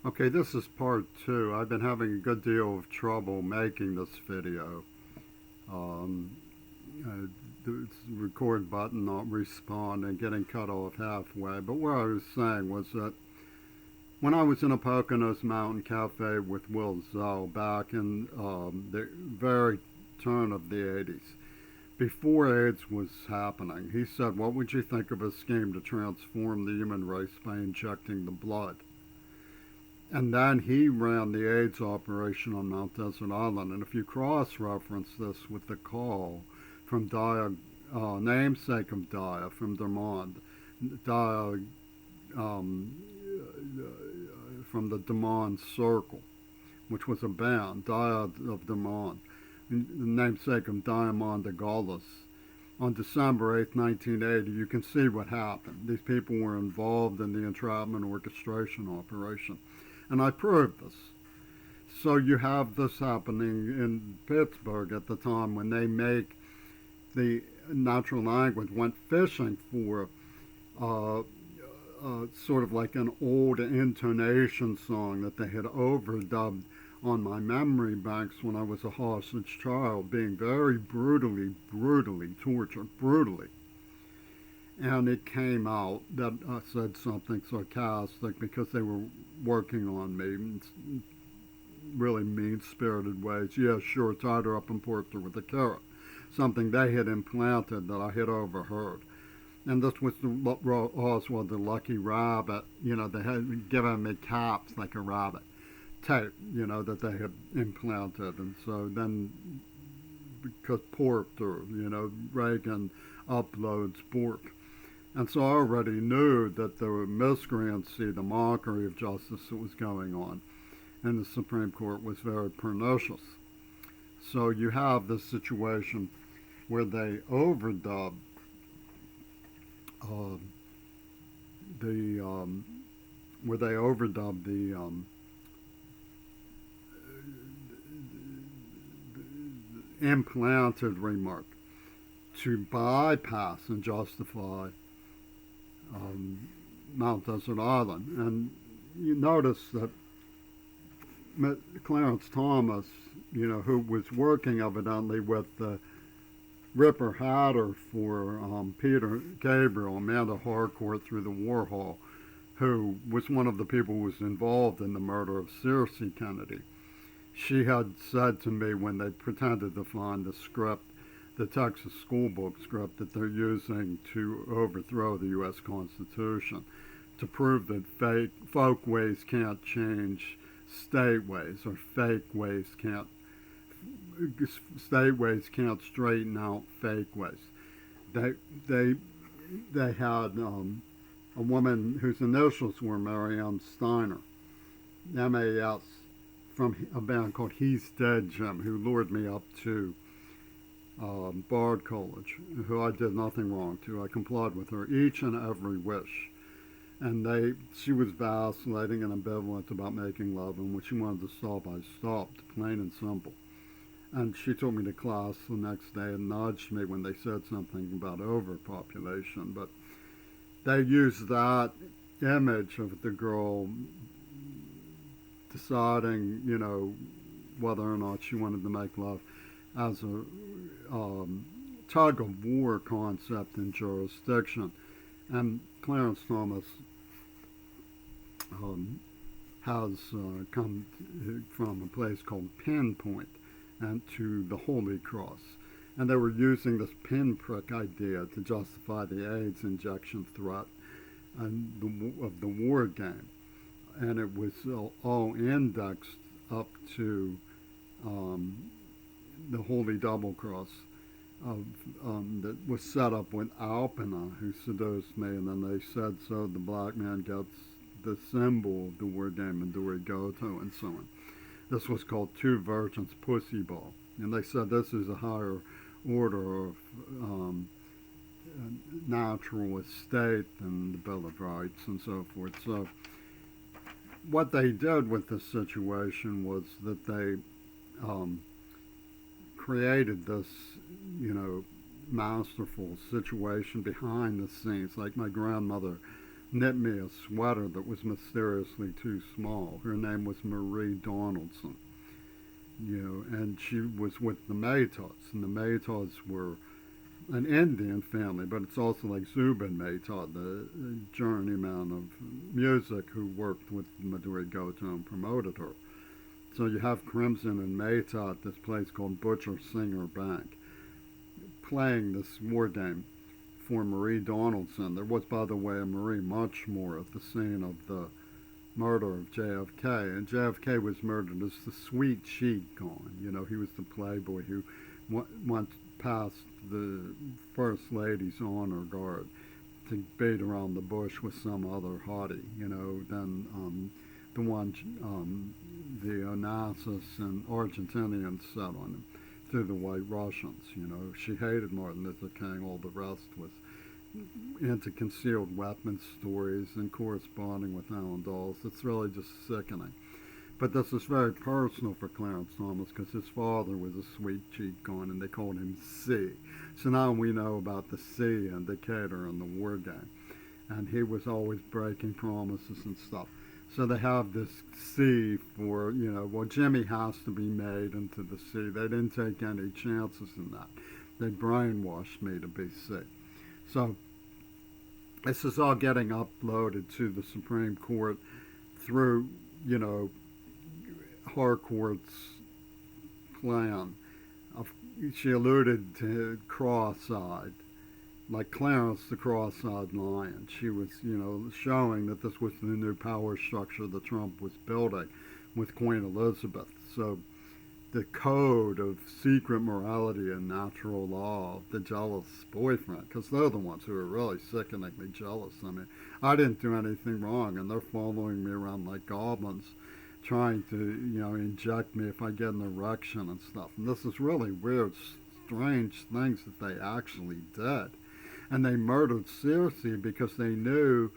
Okay, this is part two. I've been having a good deal of trouble making this video. Um, the record button not responding, getting cut off halfway. But what I was saying was that when I was in a Poconos Mountain Cafe with Will Zoe back in the very turn of the 80s, before AIDS was happening, he said, "What would you think of a scheme to transform the human race by injecting the blood?" And then he ran the AIDS operation on Mount Desert Island. And if you cross-reference this with the call from Dia, namesake of Dia from Dermond, Dia um, from the Dermond Circle, which was a band, Dia of Dermond, the namesake of Diamond de Gaulle, on December 8th, 1980, you can see what happened. These people were involved in the entrapment orchestration operation. And I proved this. So you have this happening in Pittsburgh at the time when they make the natural language, went fishing for uh, sort of like an old intonation song that they had overdubbed on my memory banks when I was a hostage child, being very brutally tortured, brutally. And it came out that I said something sarcastic because they were working on me in really mean-spirited ways. Yeah, sure, tied her up and porked her with a carrot, something they had implanted that I had overheard. And this was Oswald the Lucky Rabbit. You know, they had given me caps like a rabbit, tape, you know, that they had implanted. And so then, because porked her, you know, Reagan uploads Bork. And so I already knew that the miscreancy, the mockery of justice that was going on in the Supreme Court was very pernicious. So you have this situation where they overdub uh, the where they overdub the implanted remark to bypass and justify um, Mount Desert Island. And you notice that Clarence Thomas, you know, who was working evidently with the Ripper Hatter for Peter Gabriel, Amanda Harcourt through the Warhol, who was one of the people who was involved in the murder of Circe Kennedy. She had said to me when they pretended to find the script, the Texas school book script that they're using to overthrow the U.S. Constitution, to prove that folk ways can't change state ways, or state ways can't straighten out fake ways. They they they had a woman whose initials were Marianne Steiner, M.A.S., from a band called He's Dead Jim, who lured me up to Bard College, who I did nothing wrong to. I complied with her each and every wish. And she was vacillating and ambivalent about making love, and when she wanted to stop, I stopped, plain and simple. And she took me to class the next day and nudged me when they said something about overpopulation. But they used that image of the girl deciding, you know, whether or not she wanted to make love as a tug of war concept in jurisdiction. And Clarence Thomas has come from a place called Pinpoint and to the Holy Cross. And they were using this pinprick idea to justify the AIDS injection threat of the war game. And it was all indexed up to the Holy Double Cross of that was set up with Alpina, who seduced me, and then they said, so the black man gets the symbol of the word game and Dorigoto and so on. This was called Two Virgins Pussy Ball, and they said this is a higher order of natural estate than the Bill of Rights and so forth. So what they did with this situation was that they created this, masterful situation behind the scenes. Like my grandmother knit me a sweater that was mysteriously too small. Her name was Marie Donaldson, and she was with the Maytods, and the Maytods were an Indian family, but it's also like Zubin Maytod, the journeyman of music who worked with Maduri Goto and promoted her. So you have Crimson and Maytod at this place called Butcher Singer Bank playing this war game for Marie Donaldson. There was, by the way, a Marie Muchmore at the scene of the murder of JFK, and JFK was murdered as the sweet cheek gone. He was the playboy who went past the First Lady's honor guard to beat around the bush with some other hottie. Then the one the Onassis and Argentinians set on him through the White Russians. She hated Martin Luther King. All the rest was into concealed weapons stories and corresponding with Alan Dulles. It's really just sickening. But this is very personal for Clarence Thomas because his father was a sweet cheek on, and they called him C. So now we know about the C in Decatur and the war game. And he was always breaking promises and stuff. So they have this C for, well, Jimmy has to be made into the C. They didn't take any chances in that. They brainwashed me to be C. So this is all getting uploaded to the Supreme Court through, Harcourt's plan. She alluded to cross-eyed, like Clarence the cross-eyed lion. She was, showing that this was the new power structure that Trump was building with Queen Elizabeth. So the code of secret morality and natural law of the jealous boyfriend, because they're the ones who are really sickeningly jealous. I mean, I didn't do anything wrong, and they're following me around like goblins, trying to, inject me if I get an erection and stuff. And this is really weird, strange things that they actually did. And they murdered Circe because they knew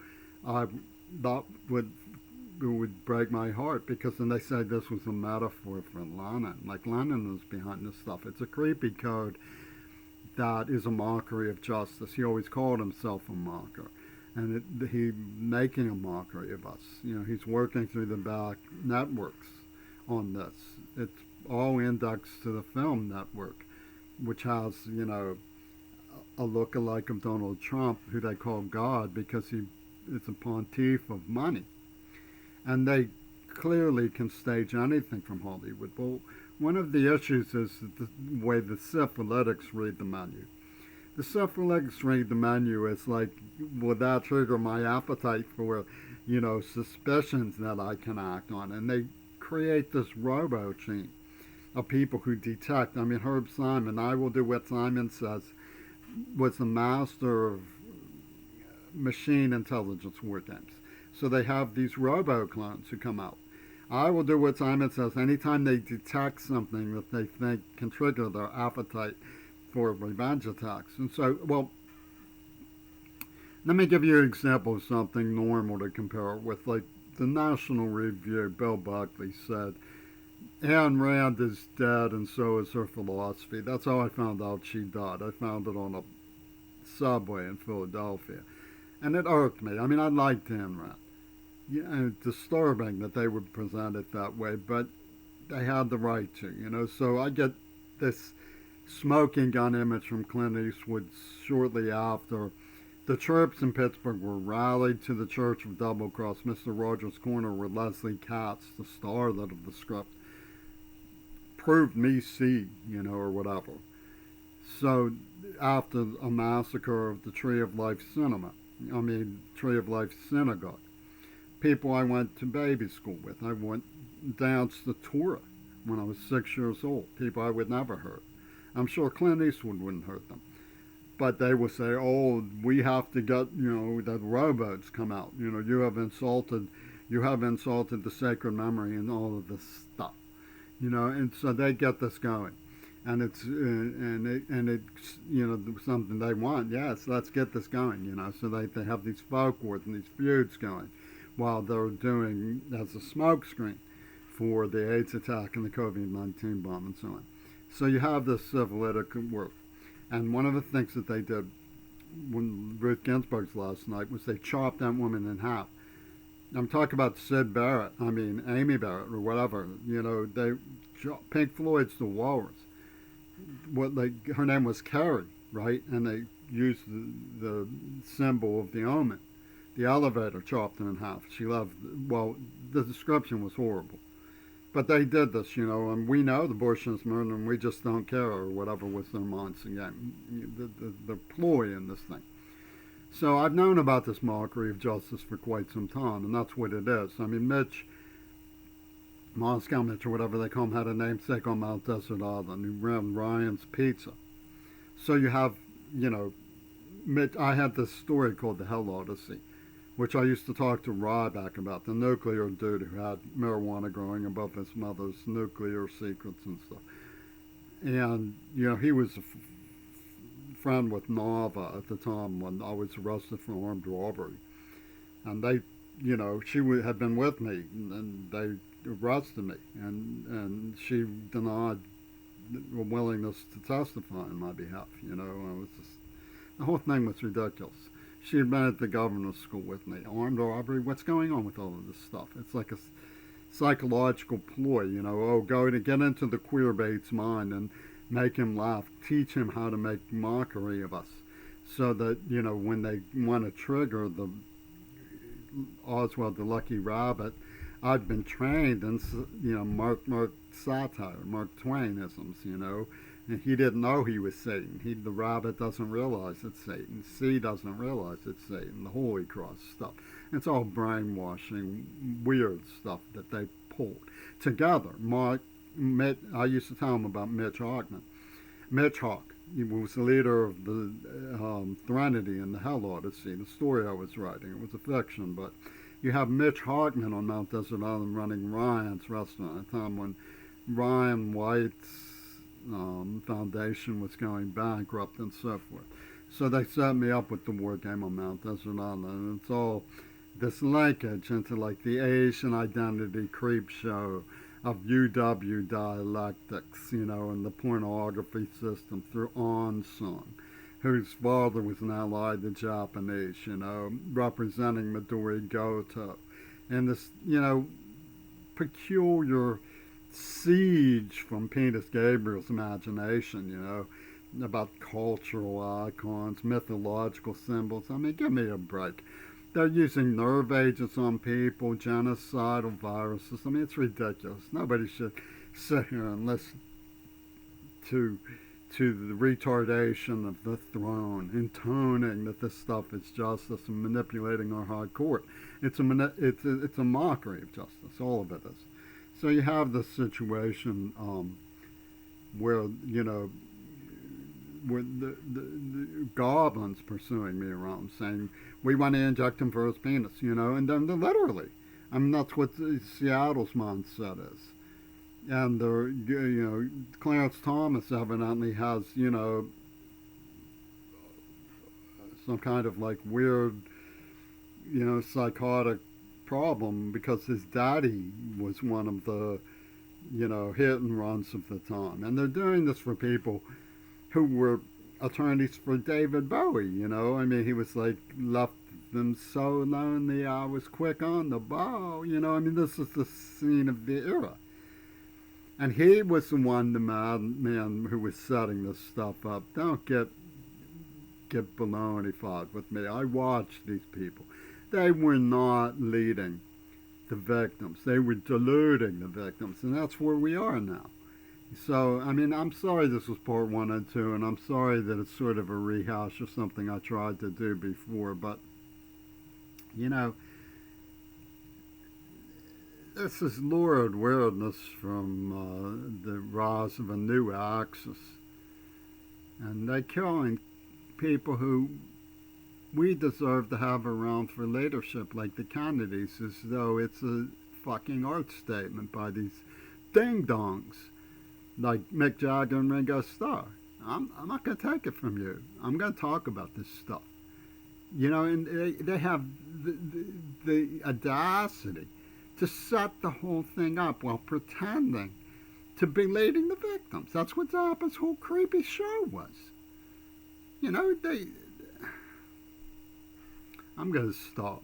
that would break my heart, because then they said this was a metaphor for Lenin. Like, Lenin was behind this stuff. It's a creepy code that is a mockery of justice. He always called himself a mocker. And he making a mockery of us. He's working through the back networks on this. It's all indexed to the film network, which has, a look-alike of Donald Trump, who they call God because he is a pontiff of money. And they clearly can stage anything from Hollywood. Well, one of the issues is the way the syphilitics read the menu. The syphilitics read the menu is like, will that trigger my appetite for, suspicions that I can act on? And they create this robo-team of people who detect. I mean, Herb Simon, I will do what Simon says, was the master of machine intelligence war games. So they have these robo-clones who come out. I will do what Simon says anytime they detect something that they think can trigger their appetite for revenge attacks. And so, well, let me give you an example of something normal to compare it with. Like the National Review, Bill Buckley said, Ayn Rand is dead and so is her philosophy. That's how I found out she died. I found it on a subway in Philadelphia. And it irked me. I mean, I liked Ayn Rand. It's disturbing that they would present it that way, but they had the right to, So I get this smoking gun image from Clint Eastwood shortly after. The troops in Pittsburgh were rallied to the Church of Double Cross, Mr. Rogers' Corner, where Leslie Katz, the star of the script, proved me see, or whatever. So after a massacre of the Tree of Life Tree of Life Synagogue, people I went to baby school with, I went danced the Torah when I was 6 years old, people I would never hurt. I'm sure Clint Eastwood wouldn't hurt them. But they would say, oh, we have to get, that rowboats come out. You have insulted the sacred memory and all of this stuff. And so they get this going. And it's something they want. Yes, let's get this going, So they have these folk wars and these feuds going while they're doing as a smoke screen for the AIDS attack and the COVID-19 bomb and so on. So you have this syphilitic work. And one of the things that they did when Ruth Ginsburg's last night was they chopped that woman in half. I'm talking about Sid Barrett, Amy Barrett or whatever. Pink Floyd's The Walrus. Her name was Carrie, right? And they used the symbol of the omen. The elevator chopped her in half. She loved, well, the description was horrible. But they did this, and we know the Bushes murder, and we just don't care, or whatever was their minds again. The ploy in this thing. So I've known about this mockery of justice for quite some time, and that's what it is. Mitch, Moscow Mitch, or whatever they call him, had a namesake on Mount Desert Island, who ran Ryan's Pizza. So you have, Mitch, I had this story called The Hell Odyssey, which I used to talk to Ryback about, the nuclear dude who had marijuana growing above his mother's nuclear secrets and stuff. And, he was a friend with Nava at the time when I was arrested for armed robbery. And they, she had been with me, and they arrested me. And she denied a willingness to testify on my behalf, I was just, the whole thing was ridiculous. She had been at the governor's school with me. Armed robbery, what's going on with all of this stuff? It's like a psychological ploy, go to get into the queer bait's mind and make him laugh, teach him how to make mockery of us, so that, when they want to trigger the Oswald the Lucky Rabbit, I've been trained in, Mark satire, Mark Twainisms, and he didn't know he was Satan. The rabbit doesn't realize it's Satan. C doesn't realize it's Satan. The Holy Cross stuff. It's all brainwashing, weird stuff that they pulled together. I used to tell him about Mitch Hockman. Mitch Hawk, he was the leader of the Threnody in the Hell Odyssey, the story I was writing. It was a fiction, but you have Mitch Hockman on Mount Desert Island running Ryan's restaurant at a time when Ryan White's foundation was going bankrupt and so forth. So they set me up with the war game on Mount Desert Island, and it's all this linkage into like the Asian identity creep show of UW dialectics, and the pornography system through On-Sun, whose father was an ally to Japanese, representing Midori Goto. And this, peculiar siege from Penis Gabriel's imagination, about cultural icons, mythological symbols. Give me a break. They're using nerve agents on people, genocidal viruses. It's ridiculous. Nobody should sit here and listen to the retardation of the throne, intoning that this stuff is justice and manipulating our high court. It's a mockery of justice. All of it is. So you have this situation where, where the goblins pursuing me around saying, we want to inject him for his penis, and then literally. That's what Seattle's mindset is. And, Clarence Thomas evidently has, some kind of like weird, psychotic problem because his daddy was one of the, hit and runs of the time. And they're doing this for people who were attorneys for David Bowie, he was like, left them so lonely, I was quick on the bow, this is the scene of the era. And he was the one, the madman who was setting this stuff up. Don't get baloney-fied with me. I watched these people. They were not leading the victims. They were deluding the victims, and that's where we are now. So, I'm sorry this was part 1 and 2, and I'm sorry that it's sort of a rehash of something I tried to do before, but, this is lurid weirdness from the rise of a new axis. And they're killing people who we deserve to have around for leadership, like the Kennedys, as though it's a fucking art statement by these ding-dongs, like Mick Jagger and Ringo Starr. I'm not going to take it from you. I'm going to talk about this stuff. And they have the audacity to set the whole thing up while pretending to be leading the victims. That's what Zappa's whole creepy show was. I'm going to stop.